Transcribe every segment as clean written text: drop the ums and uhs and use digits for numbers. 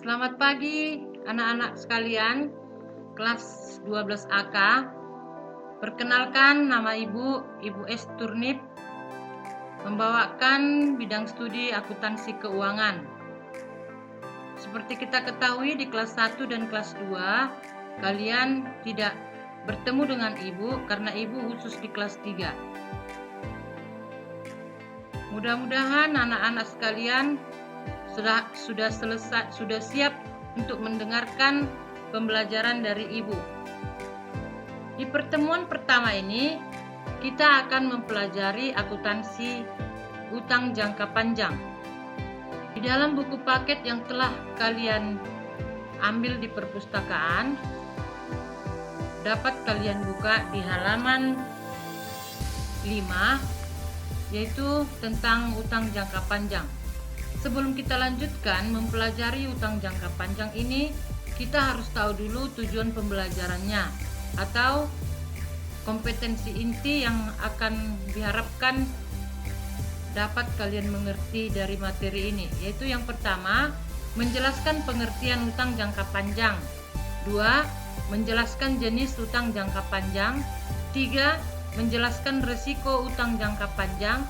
Selamat pagi anak-anak sekalian kelas 12 AK. Perkenalkan, nama Ibu S. Turnip, membawakan bidang studi akuntansi keuangan. Seperti kita ketahui di kelas 1 dan kelas 2 kalian tidak bertemu dengan Ibu karena Ibu khusus di kelas 3. Mudah-mudahan anak-anak sekalian sudah siap untuk mendengarkan pembelajaran dari Ibu. Di pertemuan pertama ini, kita akan mempelajari akuntansi utang jangka panjang. Di dalam buku paket yang telah kalian ambil di perpustakaan, dapat kalian buka di halaman 5, yaitu tentang utang jangka panjang. Sebelum kita lanjutkan mempelajari utang jangka panjang ini, kita harus tahu dulu tujuan pembelajarannya atau kompetensi inti yang akan diharapkan dapat kalian mengerti dari materi ini, yaitu yang pertama, menjelaskan pengertian utang jangka panjang. 2. Menjelaskan jenis utang jangka panjang. 3. Menjelaskan risiko utang jangka panjang.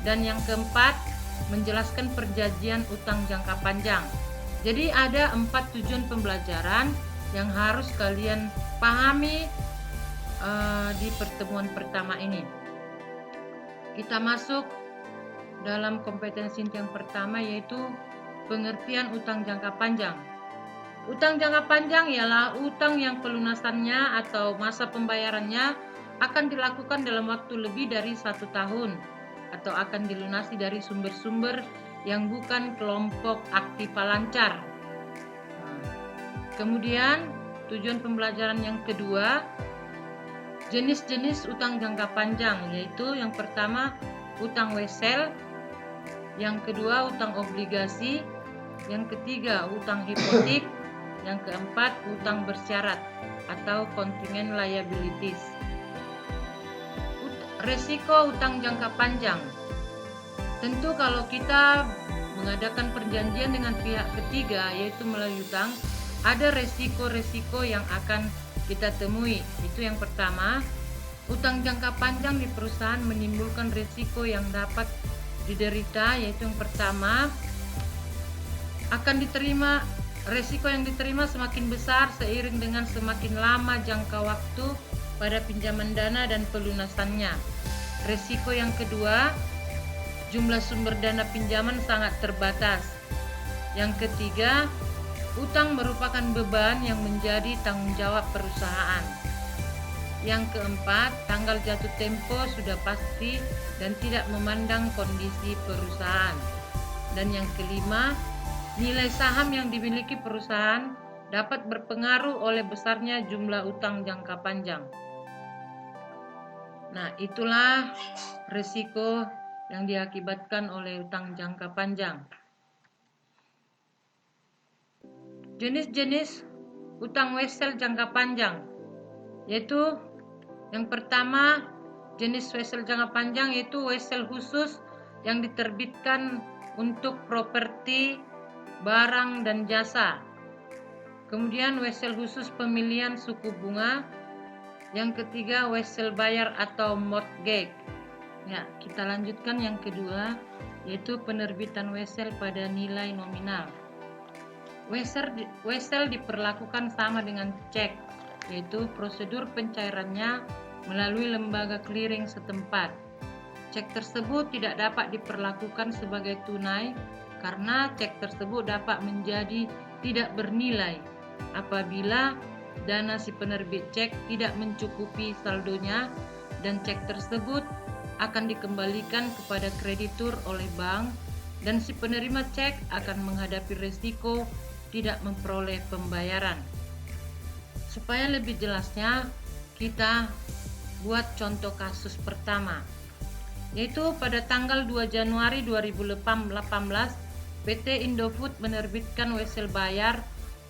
Dan yang keempat, menjelaskan perjanjian utang jangka panjang. Jadi ada 4 tujuan pembelajaran yang harus kalian pahami di pertemuan pertama ini. Kita masuk dalam kompetensi yang pertama, yaitu pengertian utang jangka panjang. Utang jangka panjang ialah utang yang pelunasannya atau masa pembayarannya akan dilakukan dalam waktu lebih dari 1 tahun atau akan dilunasi dari sumber-sumber yang bukan kelompok aktiva lancar. Kemudian tujuan pembelajaran yang kedua, jenis-jenis utang jangka panjang, yaitu yang pertama utang wesel, yang kedua utang obligasi, yang ketiga utang hipotek, yang keempat utang bersyarat atau contingent liabilities. Resiko utang jangka panjang. Tentu kalau kita mengadakan perjanjian dengan pihak ketiga, yaitu melalui utang, ada resiko-resiko yang akan kita temui. Itu yang pertama, utang jangka panjang di perusahaan menimbulkan resiko yang dapat diderita, yaitu yang pertama, resiko yang diterima semakin besar seiring dengan semakin lama jangka waktu pada pinjaman dana dan pelunasannya. Risiko yang kedua, jumlah sumber dana pinjaman sangat terbatas. Yang ketiga, utang merupakan beban yang menjadi tanggung jawab perusahaan. Yang keempat, tanggal jatuh tempo sudah pasti dan tidak memandang kondisi perusahaan. Dan yang kelima, nilai saham yang dimiliki perusahaan dapat berpengaruh oleh besarnya jumlah utang jangka panjang. Nah, itulah risiko yang diakibatkan oleh utang jangka panjang. Jenis-jenis utang wesel jangka panjang, yaitu yang pertama, jenis wesel jangka panjang yaitu wesel khusus yang diterbitkan untuk properti, barang, dan jasa. Kemudian wesel khusus pemilihan suku bunga. Yang ketiga, wesel bayar atau mortgage. Ya, kita lanjutkan yang kedua, yaitu penerbitan wesel pada nilai nominal. Wesel diperlakukan sama dengan cek, yaitu prosedur pencairannya melalui lembaga clearing setempat. Cek tersebut tidak dapat diperlakukan sebagai tunai karena cek tersebut dapat menjadi tidak bernilai apabila dana si penerbit cek tidak mencukupi saldonya dan cek tersebut akan dikembalikan kepada kreditur oleh bank dan si penerima cek akan menghadapi risiko tidak memperoleh pembayaran. Supaya lebih jelasnya, kita buat contoh kasus pertama, yaitu pada tanggal 2 Januari 2018 PT Indofood menerbitkan wesel bayar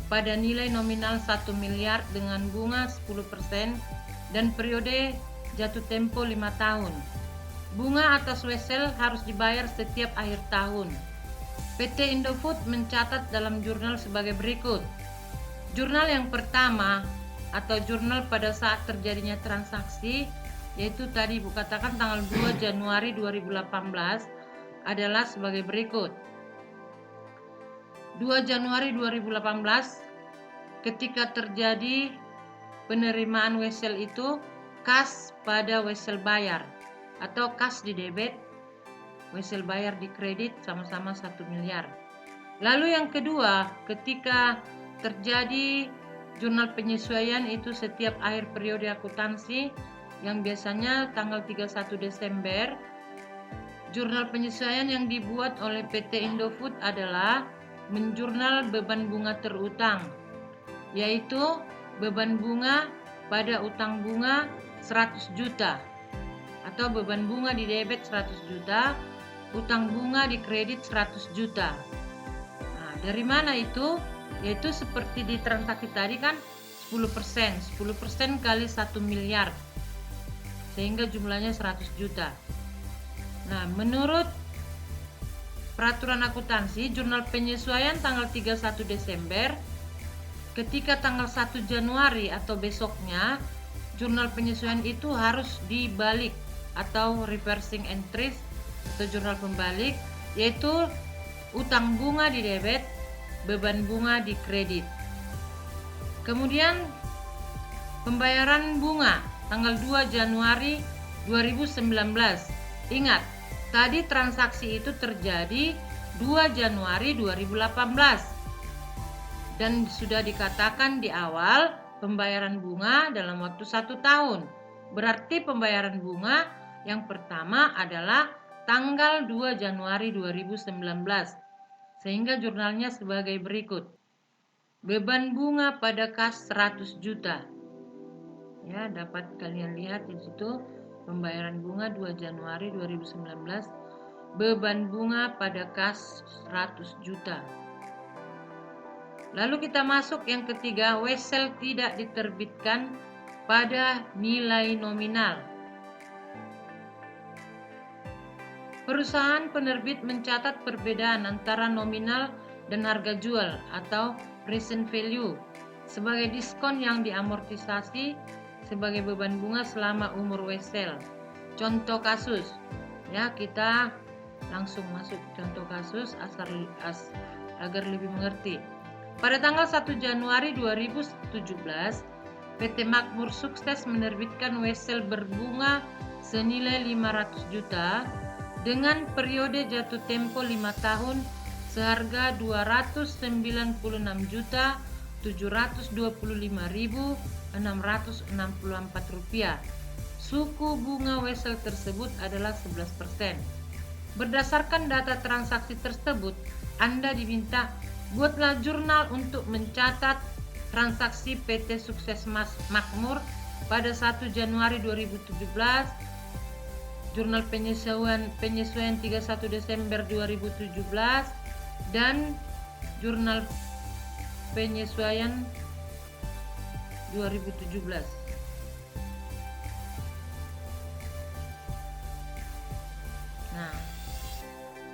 pada nilai nominal 1 miliar dengan bunga 10% dan periode jatuh tempo 5 tahun. Bunga atas wesel harus dibayar setiap akhir tahun. PT Indofood mencatat dalam jurnal sebagai berikut. Jurnal yang pertama atau jurnal pada saat terjadinya transaksi, yaitu tadi Ibu katakan tanggal 2 Januari 2018 adalah sebagai berikut. 2 Januari 2018 ketika terjadi penerimaan wesel itu, kas pada wesel bayar atau kas di debit, wesel bayar di kredit sama-sama 1 miliar. Lalu yang kedua, ketika terjadi jurnal penyesuaian itu setiap akhir periode akuntansi yang biasanya tanggal 31 Desember, jurnal penyesuaian yang dibuat oleh PT Indofood adalah menjurnal beban bunga terutang, yaitu beban bunga pada utang bunga 100 juta atau beban bunga di debit 100 juta, utang bunga di kredit 100 juta. Nah, dari mana itu? Yaitu seperti di transaksi tadi kan 10% kali 1 miliar sehingga jumlahnya 100 juta. Nah, menurut peraturan akuntansi, jurnal penyesuaian tanggal 31 Desember, ketika tanggal 1 Januari atau besoknya, jurnal penyesuaian itu harus dibalik atau reversing entries atau jurnal pembalik, yaitu utang bunga di debit, beban bunga di kredit. Kemudian pembayaran bunga tanggal 2 Januari 2019. Ingat, tadi transaksi itu terjadi 2 Januari 2018. Dan sudah dikatakan di awal pembayaran bunga dalam waktu 1 tahun. Berarti pembayaran bunga yang pertama adalah tanggal 2 Januari 2019. Sehingga jurnalnya sebagai berikut. Beban bunga pada kas 100 juta. Ya, dapat kalian lihat di situ pembayaran bunga 2 Januari 2019. Beban bunga pada kas 100 juta. Lalu kita masuk yang ketiga, wesel tidak diterbitkan pada nilai nominal. Perusahaan penerbit mencatat perbedaan antara nominal dan harga jual atau present value sebagai diskon yang diamortisasi sebagai beban bunga selama umur wesel. Contoh kasus, ya kita langsung masuk contoh kasus agar lebih mengerti. Pada tanggal 1 Januari 2017, PT Makmur Sukses menerbitkan wesel berbunga senilai 500 juta dengan periode jatuh tempo 5 tahun seharga Rp209.725.664. Suku bunga wesel tersebut adalah 11%. Berdasarkan data transaksi tersebut, Anda diminta buatlah jurnal untuk mencatat transaksi PT Sukses Makmur pada 1 Januari 2017, jurnal penyesuaian 31 Desember 2017, dan jurnal penyesuaian 2017. Nah,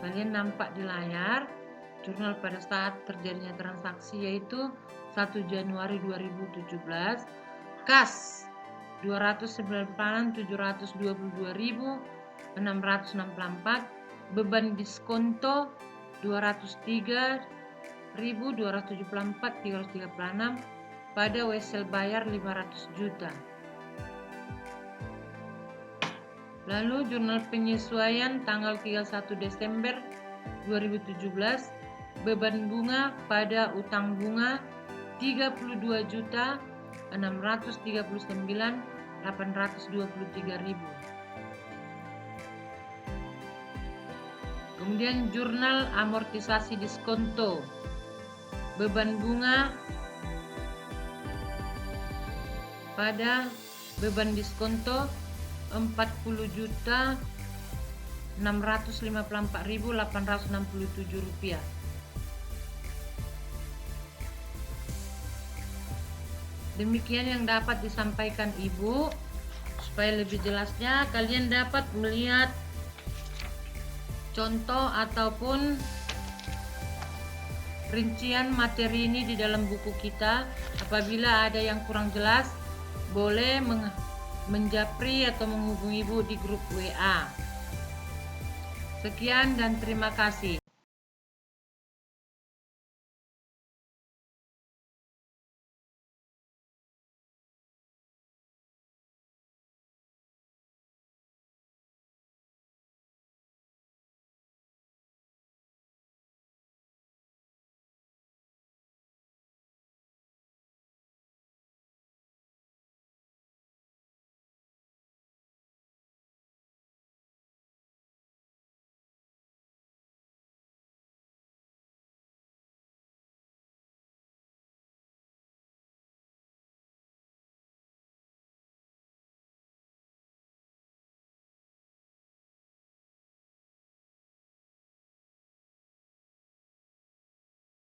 kalian nampak di layar jurnal pada saat terjadinya transaksi, yaitu 1 Januari 2017, kas 209.722.664, beban diskonto 203.274.336 pada wesel bayar 500 juta. Lalu jurnal penyesuaian tanggal 31 Desember 2017, beban bunga pada utang bunga 32.639.823.000. Kemudian jurnal amortisasi diskonto, beban bunga pada beban diskonto 40.654.867 rupiah. Demikian yang dapat disampaikan Ibu. Supaya lebih jelasnya, kalian dapat melihat contoh ataupun rincian materi ini di dalam buku kita. Apabila ada yang kurang jelas, boleh menjapri atau menghubungi Ibu di grup WA. Sekian dan terima kasih.